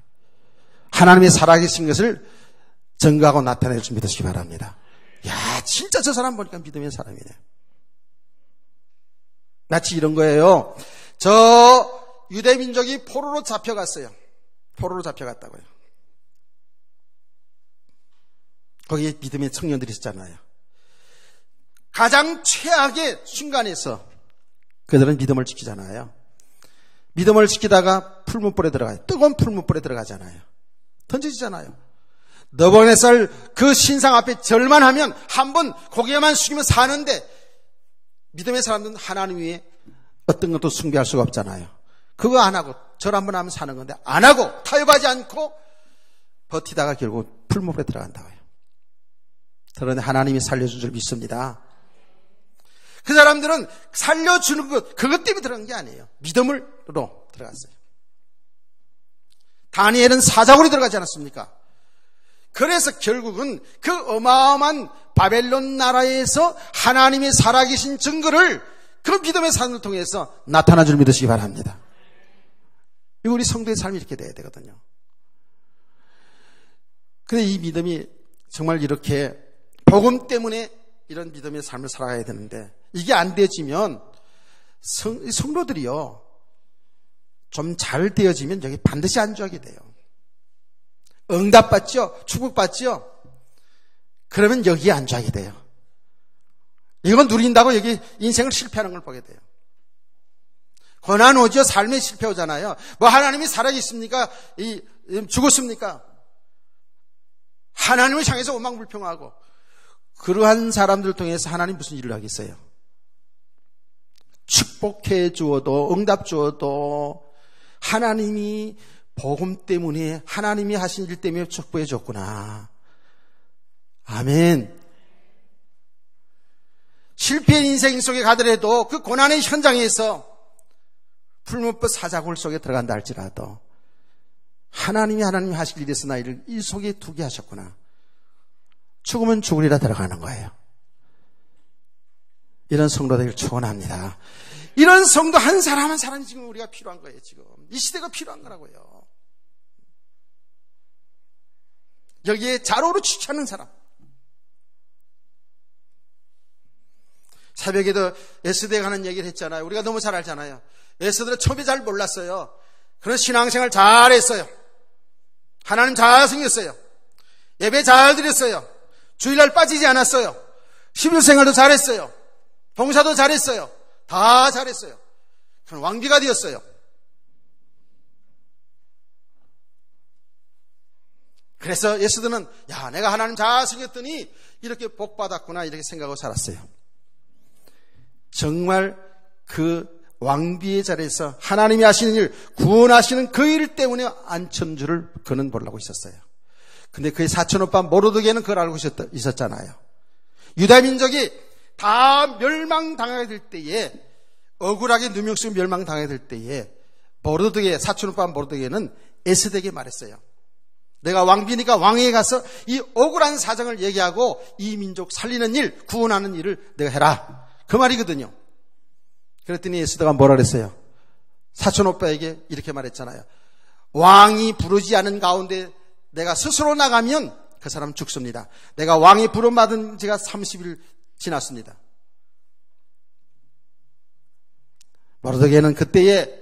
하나님의 살아계신 것을 증거하고 나타낼 줄 믿으시기 바랍니다. 야, 진짜 저 사람 보니까 믿음의 사람이네. 마치 이런 거예요. 저 유대민족이 포로로 잡혀갔어요. 포로로 잡혀갔다고요. 거기에 믿음의 청년들이 있었잖아요. 가장 최악의 순간에서 그들은 믿음을 지키잖아요. 믿음을 지키다가 풀무불에 들어가요. 뜨거운 풀무불에 들어가잖아요. 던져지잖아요. 너번의살 그 신상 앞에 절만 하면 한번 고개만 숙이면 사는데 믿음의 사람들은 하나님 위에 어떤 것도 숭배할 수가 없잖아요. 그거 안 하고 절 한번 하면 사는 건데 안 하고 타협하지 않고 버티다가 결국 풀무불에 들어간다고요. 그런데 하나님이 살려준 줄 믿습니다. 그 사람들은 살려주는 그것 때문에 들어간 게 아니에요. 믿음으로 들어갔어요. 다니엘은 사자굴에 들어가지 않았습니까? 그래서 결국은 그 어마어마한 바벨론 나라에서 하나님의 살아계신 증거를 그 믿음의 삶을 통해서 나타나 줄 믿으시기 바랍니다. 이거 우리 성도의 삶이 이렇게 돼야 되거든요. 근데 이 믿음이 정말 이렇게 복음 때문에 이런 믿음의 삶을 살아가야 되는데 이게 안 되어지면 성도들이요 좀 잘 되어지면 여기 반드시 안주하게 돼요. 응답받죠? 축복받죠? 그러면 여기에 안주하게 돼요. 이건 누린다고 여기 인생을 실패하는 걸 보게 돼요. 고난 오죠? 삶에 실패 오잖아요. 뭐 하나님이 살아있습니까? 죽었습니까? 하나님을 향해서 원망불평하고 그러한 사람들을 통해서 하나님 무슨 일을 하겠어요? 축복해 주어도 응답 주어도 하나님이 복음 때문에 하나님이 하신 일 때문에 축복해 줬구나. 아멘. 실패의 인생 속에 가더라도 그 고난의 현장에서 풀무불 사자굴 속에 들어간다 할지라도 하나님이 하실 일에서 나를 이 속에 두게 하셨구나. 죽으면 죽으리라 들어가는 거예요. 이런 성도들 축원합니다. 이런 성도 한 사람 한 사람이 지금 우리가 필요한 거예요. 지금 이 시대가 필요한 거라고요. 여기에 자로로 취하는 사람. 새벽에도 에스더에 가는 얘기를 했잖아요. 우리가 너무 잘 알잖아요. 에스더는 처음에 잘 몰랐어요. 그런 신앙생활 잘했어요. 하나님 잘 생겼어요. 예배 잘 드렸어요. 주일날 빠지지 않았어요. 11생활도 잘했어요. 봉사도 잘했어요. 다 잘했어요. 그럼 왕비가 되었어요. 그래서 에스더는 야, 내가 하나님 잘 생겼더니 이렇게 복 받았구나 이렇게 생각하고 살았어요. 정말 그 왕비의 자리에서 하나님이 하시는 일, 구원하시는 그 일 때문에 앉힌 줄을 그는 모르고 있었어요. 근데 그의 사촌오빠 모르드게는 그걸 알고 있었잖아요. 유다 민족이 다 멸망당하게 될 때에, 억울하게 누명쓰고 멸망당하게 될 때에 모르드게, 사촌오빠 모르드게는 에스더에게 말했어요. 내가 왕비니까 왕에게 가서 이 억울한 사정을 얘기하고 이 민족 살리는 일, 구원하는 일을 내가 해라. 그 말이거든요. 그랬더니 에스더가 뭐라 그랬어요? 사촌 오빠에게 이렇게 말했잖아요. 왕이 부르지 않은 가운데 내가 스스로 나가면 그 사람 죽습니다. 내가 왕이 부름받은 지가 30일 지났습니다. 모르드게는 그때에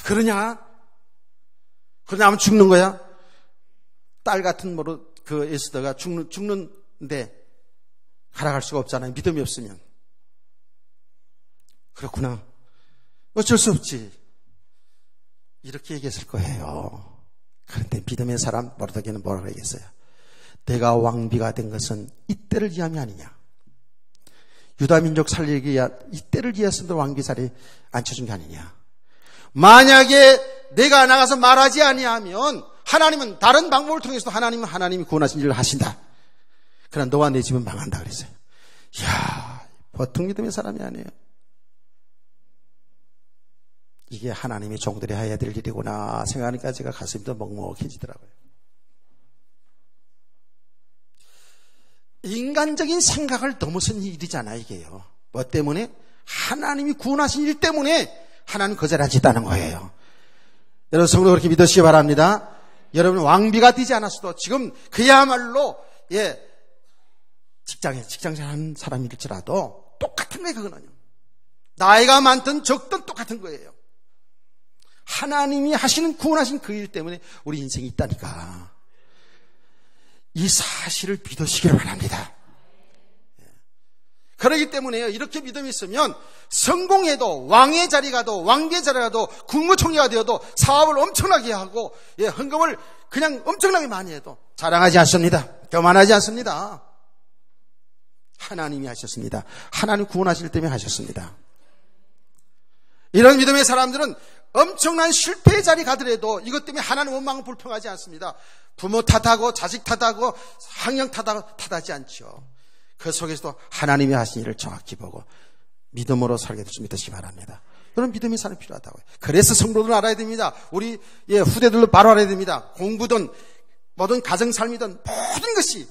그러냐 하면 죽는 거야? 딸 같은 그 에스더가 죽는데 살아갈 수가 없잖아요. 믿음이 없으면. 그렇구나. 어쩔 수 없지. 이렇게 얘기했을 거예요. 그런데 믿음의 사람 모르드게는 뭐라고 얘기했어요? 내가 왕비가 된 것은 이때를 위함이 아니냐. 유다민족 살리기 위해 이때를 위해서도 왕비 자리에 앉혀준 게 아니냐. 만약에 내가 나가서 말하지 아니하면 하나님은 다른 방법을 통해서도 하나님이 구원하신 일을 하신다. 그러나 너와 내 집은 망한다 그랬어요. 이야, 보통 믿음의 사람이 아니에요. 이게 하나님의 종들이 해야 될 일이구나 생각하니까 제가 가슴이 더 먹먹해지더라고요. 인간적인 생각을 넘어선 일이잖아 이게요. 뭐 때문에? 하나님이 구원하신 일 때문에 하나님 거절하지다는 거예요. 여러분 성도 그렇게 믿으시기 바랍니다. 여러분 왕비가 되지 않았어도 지금 그야말로 직장생활 하는 사람일지라도 똑같은 거예요. 그거는요. 나이가 많든 적든 똑같은 거예요. 하나님이 하시는 구원하신 그 일 때문에 우리 인생이 있다니까. 이 사실을 믿으시기를 바랍니다. 그렇기 때문에요. 이렇게 믿음이 있으면 성공해도 왕의 자리 가도 왕비의 자리 가도 국무총리가 되어도 사업을 엄청나게 하고 헌금을 그냥 엄청나게 많이 해도 자랑하지 않습니다. 교만하지 않습니다. 하나님이 하셨습니다. 하나님 구원하실 때문에 하셨습니다. 이런 믿음의 사람들은 엄청난 실패의 자리 가더라도 이것 때문에 하나님 원망을 불평하지 않습니다. 부모 탓하고 자식 탓하고 학령 탓하지 않죠. 그 속에서도 하나님이 하신 일을 정확히 보고 믿음으로 살게 될 수 믿으시기 바랍니다. 그런 믿음의 사람이 필요하다고요. 그래서 성도들은 알아야 됩니다. 우리 후대들도 바로 알아야 됩니다. 공부든 뭐든 가정삶이든 모든 것이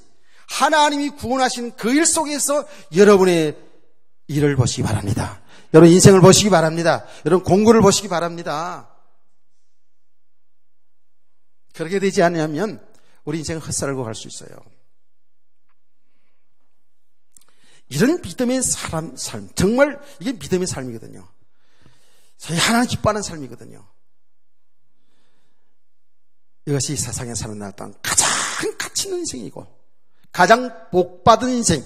하나님이 구원하신 그 일 속에서 여러분의 일을 보시기 바랍니다. 여러분 인생을 보시기 바랍니다. 여러분 공부를 보시기 바랍니다. 그렇게 되지 않으면 우리 인생은 헛살고 갈 수 있어요. 이런 믿음의 삶, 정말 이게 믿음의 삶이거든요. 하나님 기뻐하는 삶이거든요. 이것이 세상에 사는 날 동안 가장 가치 있는 인생이고 가장 복받은 인생,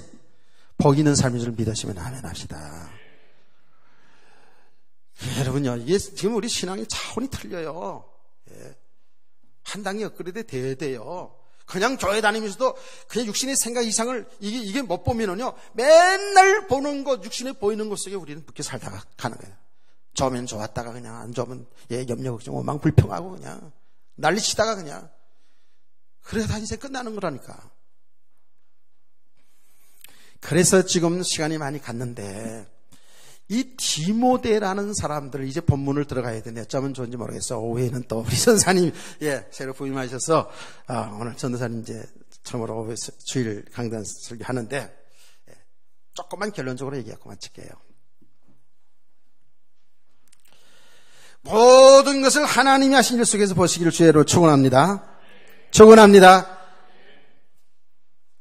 복 있는 삶인 줄 믿으시면 아멘 합시다. 여러분요, 이게 지금 우리 신앙의 차원이 틀려요. 한 단계 업그레이드 돼야 돼요. 그냥 교회 다니면서도 그냥 육신의 생각 이상을 이게 못 보면은요, 맨날 보는 것, 육신에 보이는 것 속에 우리는 붙게 살다가 가는 거예요. 좋으면 좋았다가 그냥 안 좋으면 염려, 걱정, 원망, 불평하고 그냥 난리치다가 그냥 그래서 인생 끝나는 거라니까. 그래서 지금 시간이 많이 갔는데 이 디모데라는 사람들을 이제 본문을 들어가야 되는데 어쩌면 좋은지 모르겠어. 오후에는 또 우리 전사님 새로 부임하셔서 오늘 전도사님 이제 처음으로 오후에 주일 강단 설교하는데 조금만 결론적으로 얘기하고 마칠게요. 모든 것을 하나님이 하신 일 속에서 보시기를 주의로 축원합니다. 축원합니다.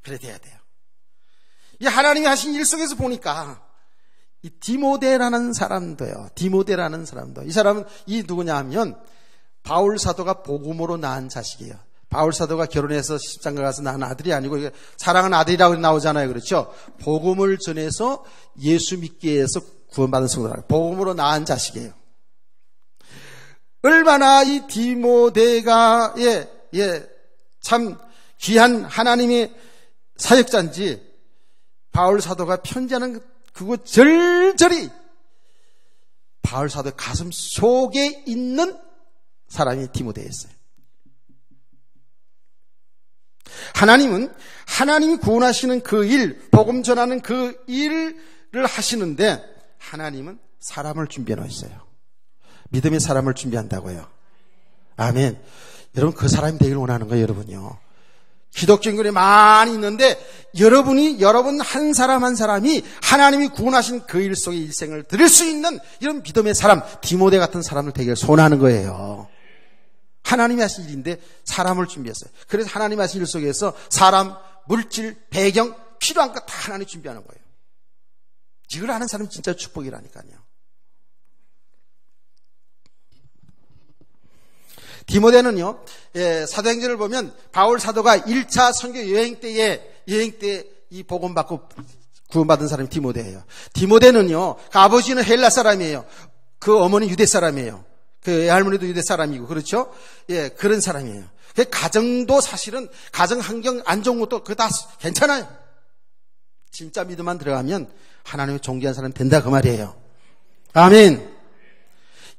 그래 돼야 돼요. 이 하나님이 하신 일 속에서 보니까 이 디모데라는 사람도요. 이 사람은 누구냐 하면 바울 사도가 복음으로 낳은 자식이에요. 바울 사도가 결혼해서 십장가 가서 낳은 아들이 아니고 사랑하는 아들이라고 나오잖아요. 그렇죠? 복음을 전해서 예수 믿게 해서 구원받은 성도라. 복음으로 낳은 자식이에요. 얼마나 이 디모데가 참 귀한 하나님의 사역자인지 바울 사도가 편지하는 그거 절절히 바울 사도 가슴 속에 있는 사람이 디모데였어요. 하나님이 구원하시는 그 일, 복음 전하는 그 일을 하시는데 하나님은 사람을 준비해 놓으셨어요. 믿음의 사람을 준비한다고요. 아멘. 여러분 그 사람이 되길 원하는 거예요, 여러분요. 기독교인 교회 많이 있는데 여러분 한 사람 한 사람이 하나님이 구원하신 그 일 속의 일생을 드릴 수 있는 이런 믿음의 사람, 디모데 같은 사람을 되길 소원하는 거예요. 하나님이 하신 일인데 사람을 준비했어요. 그래서 하나님이 하신 일 속에서 사람, 물질, 배경, 필요한 것 다 하나님이 준비하는 거예요. 이걸 아는 사람은 진짜 축복이라니까요. 디모데는요, 사도행전을 보면 바울 사도가 1차 선교 여행 때 이 복음 받고 구원받은 사람이 디모데예요. 디모데는요, 그 아버지는 헬라 사람이에요. 그 어머니 유대 사람이에요. 그 할머니도 유대 사람이고, 그렇죠? 예, 그런 사람이에요. 그 가정도 사실은 가정 환경 안 좋은 것도 그거 다 괜찮아요. 진짜 믿음만 들어가면 하나님의 존귀한 사람이 된다 그 말이에요. 아멘.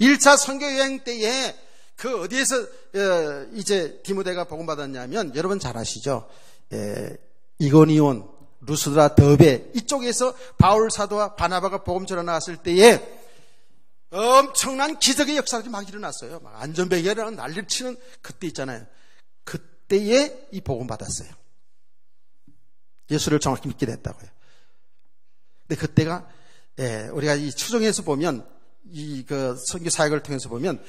1차 선교 여행 때에 그 어디에서 이제 디모데가 복음 받았냐면 여러분 잘 아시죠? 이고니온, 루스드라, 더베 이쪽에서 바울 사도와 바나바가 복음 전해 나왔을 때에 엄청난 기적의 역사가 막 일어났어요. 막 안전벨기가 난리를 치는 그때 있잖아요. 그때에 이 복음 받았어요. 예수를 정확히 믿게 됐다고요. 근데 그때가 우리가 이 추정해서 보면 그 선교 사역을 통해서 보면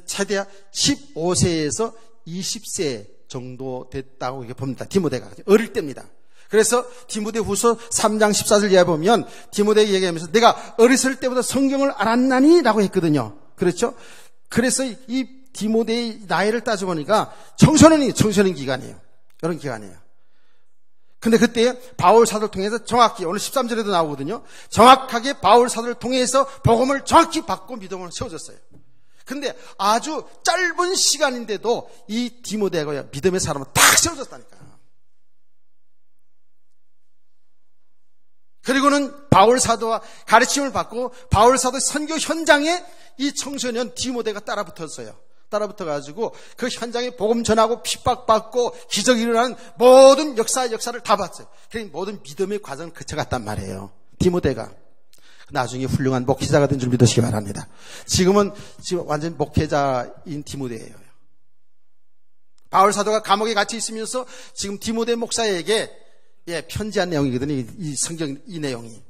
최대한 15세에서 20세 정도 됐다고 이렇게 봅니다. 디모데가 어릴 때입니다. 그래서 디모데 후서 3장 14절 이하에 보면 디모데에게 얘기하면서 내가 어렸을 때부터 성경을 알았나니 라고 했거든요. 그렇죠? 그래서 이 디모데의 나이를 따져보니까 청소년 기간이에요. 이런 기간이에요. 근데 그때 바울 사도를 통해서 정확히 오늘 13절에도 나오거든요. 정확하게 바울 사도를 통해서 복음을 정확히 받고 믿음으로 세워졌어요. 근데 아주 짧은 시간인데도 이 디모데가 믿음의 사람은 딱 세워졌다니까. 그리고는 바울 사도와 가르침을 받고 바울 사도 선교 현장에 이 청소년 디모데가 따라붙었어요. 따라붙어가지고 그 현장에 복음 전하고 핍박받고 기적이 일어나는 모든 역사를 다 봤어요. 그러니까 모든 믿음의 과정을 거쳐갔단 말이에요. 디모데가. 나중에 훌륭한 목회자가 된 줄 믿으시기 바랍니다. 지금 완전 목회자인 디모데예요. 바울 사도가 감옥에 갇혀 있으면서 지금 디모데 목사에게 편지한 내용이거든요. 이 성경 이 내용이.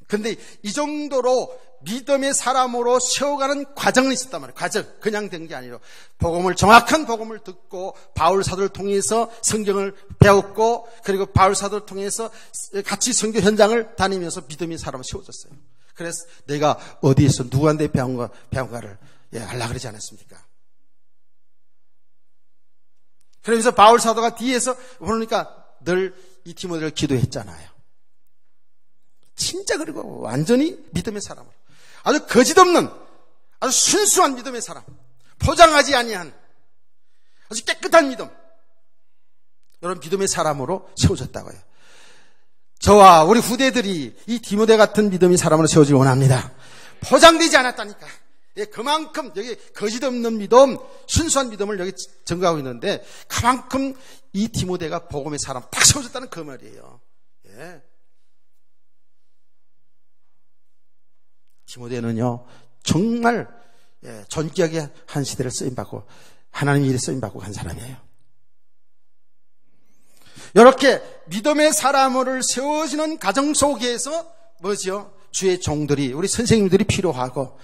근데 이 정도로 믿음의 사람으로 세워가는 과정이 있었단 말이에요. 과정. 그냥 된 게 아니라 정확한 복음을 듣고 바울 사도를 통해서 성경을 배웠고 그리고 바울 사도를 통해서 같이 선교 현장을 다니면서 믿음의 사람으로 세워졌어요. 그래서 내가 어디에서 누구한테 배운가를 하려고 그러지 않았습니까? 그러면서 바울 사도가 뒤에서 보니까 늘 이 디모데를 기도했잖아요. 진짜 그리고 완전히 믿음의 사람으로 아주 거짓없는 아주 순수한 믿음의 사람, 포장하지 아니한 아주 깨끗한 믿음, 이런 믿음의 사람으로 세워졌다고요. 저와 우리 후대들이 이 디모데 같은 믿음의 사람으로 세워지길 원합니다. 포장되지 않았다니까. 그만큼 여기 거짓없는 믿음, 순수한 믿음을 여기 증거하고 있는데 그만큼 이 디모데가 복음의 사람 딱 세워졌다는 그 말이에요. 디모데는요 정말 존귀하게 한 시대를 쓰임받고 하나님의 일에 쓰임받고 간 사람이에요. 이렇게 믿음의 사람을 세워지는 가정 속에서 뭐죠? 주의 종들이 우리 선생님들이 필요하고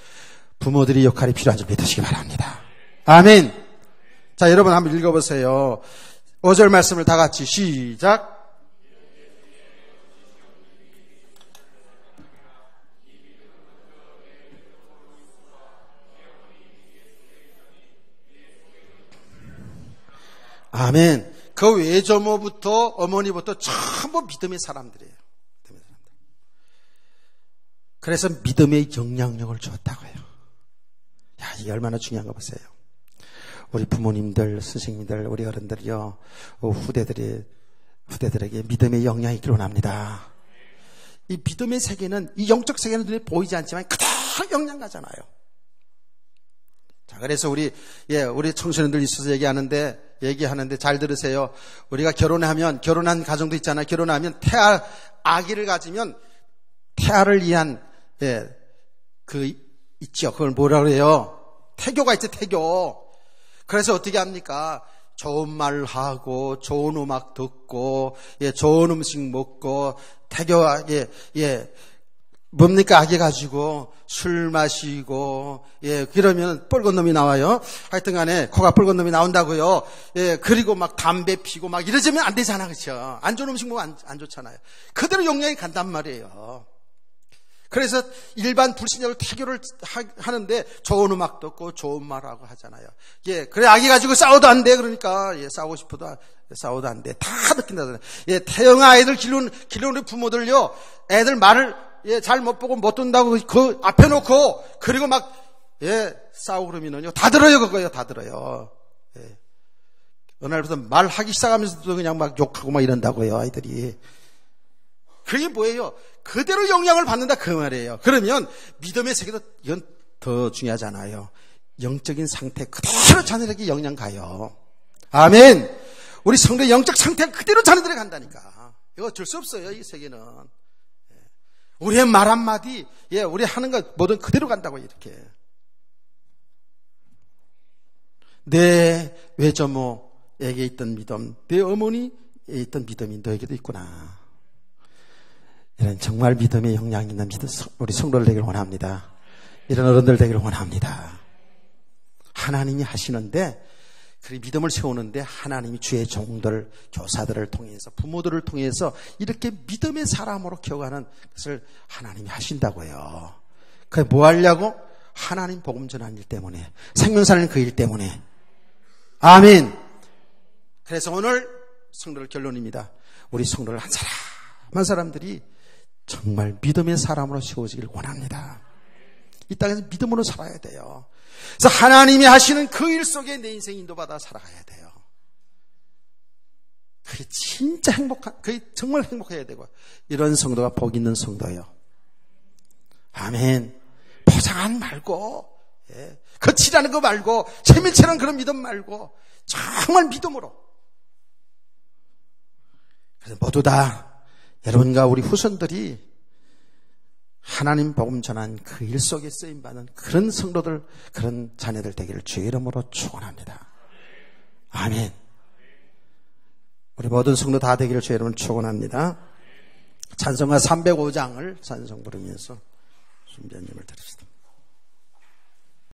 부모들의 역할이 필요한 줄 믿으시기 바랍니다. 아멘. 자, 여러분 한번 읽어보세요. 5절 말씀을 다 같이 시작. 아멘. 그 외조모부터 어머니부터 전부 믿음의 사람들이에요. 그래서 믿음의 영향력을 주었다고요. 야, 이게 얼마나 중요한 거 보세요. 우리 부모님들, 선생님들, 우리 어른들이요, 후대들에게 믿음의 영향이 있기를 원합니다. 이 믿음의 세계는, 이 영적 세계는 눈에 보이지 않지만 그대로 영향 가잖아요. 자, 그래서 우리 청소년들 있어서 얘기하는데 잘 들으세요. 우리가 결혼한 가정도 있잖아요. 결혼하면 아기를 가지면 태아를 위한, 있죠. 그걸 뭐라 그래요? 태교가 있죠, 태교. 그래서 어떻게 합니까? 좋은 말 하고, 좋은 음악 듣고, 좋은 음식 먹고, 태교하게, 뭡니까? 악해 가지고, 술 마시고, 그러면 뻘건 놈이 나와요. 하여튼 간에, 코가 뻘건 놈이 나온다고요. 그리고 막 담배 피고 막 이러자면 안 되잖아. 그렇죠? 안 좋은 음식 먹으면 안 좋잖아요. 그대로 영향이 간단 말이에요. 그래서 일반 불신자들 태교를 하는데 좋은 음악 듣고 좋은 말하고 하잖아요. 그래 악해 가지고 싸워도 안 돼. 그러니까 싸우고 싶어도 싸워도 안 돼. 다 느낀다잖아요. 태영아 아이들 기르는 부모들요. 애들 말을 잘 못 보고 못 듣는다고 그 앞에 놓고 그리고 막 싸우고 그러면은요. 다 들어요. 그거요. 다 들어요. 어느 날부터 말하기 시작하면서도 그냥 막 욕하고 막 이런다고요. 아이들이. 그게 뭐예요? 그대로 영향을 받는다 그 말이에요. 그러면 믿음의 세계도 이건 더 중요하잖아요. 영적인 상태 그대로 자녀들에게 영향 가요. 아멘. 우리 성도의 영적 상태가 그대로 자녀들에게 간다니까. 이거 어쩔 수 없어요. 이 세계는. 우리의 말 한마디, 우리 하는 것 뭐든 그대로 간다고 이렇게. 내 외조모에게 있던 믿음, 내 어머니에 있던 믿음이 너에게도 있구나. 이런 정말 믿음의 영향이 있는 믿음, 우리 성도들 되기를 원합니다. 이런 어른들 되기를 원합니다. 하나님이 하시는데, 그 믿음을 세우는데 하나님이 주의 종들, 교사들을 통해서, 부모들을 통해서 이렇게 믿음의 사람으로 키워가는 것을 하나님이 하신다고요. 그게 뭐 하려고? 하나님 복음 전하는 일 때문에, 생명사는 그 일 때문에. 아멘. 그래서 오늘 성도들 결론입니다. 우리 성도들 한 사람들이 정말 믿음의 사람으로 세워지기를 원합니다. 이 땅에서 믿음으로 살아야 돼요. 그래서 하나님이 하시는 그 일 속에 내 인생 인도받아 살아가야 돼요. 그게 진짜 그게 정말 행복해야 되고, 이런 성도가 복 있는 성도예요. 아멘. 포장하는 말고, 거칠하는 거 말고, 세밀치는 그런 믿음 말고, 정말 믿음으로. 그래서 모두 다 여러분과 우리 후손들이 하나님 복음 전한 그 일 속에 쓰임받는 그런 성도들, 그런 자녀들 되기를 주의 이름으로 축원합니다. 아멘. 우리 모든 성도 다 되기를 주의 이름으로 축원합니다. 찬송가 305장을 찬송 부르면서 순변님을 드립시다.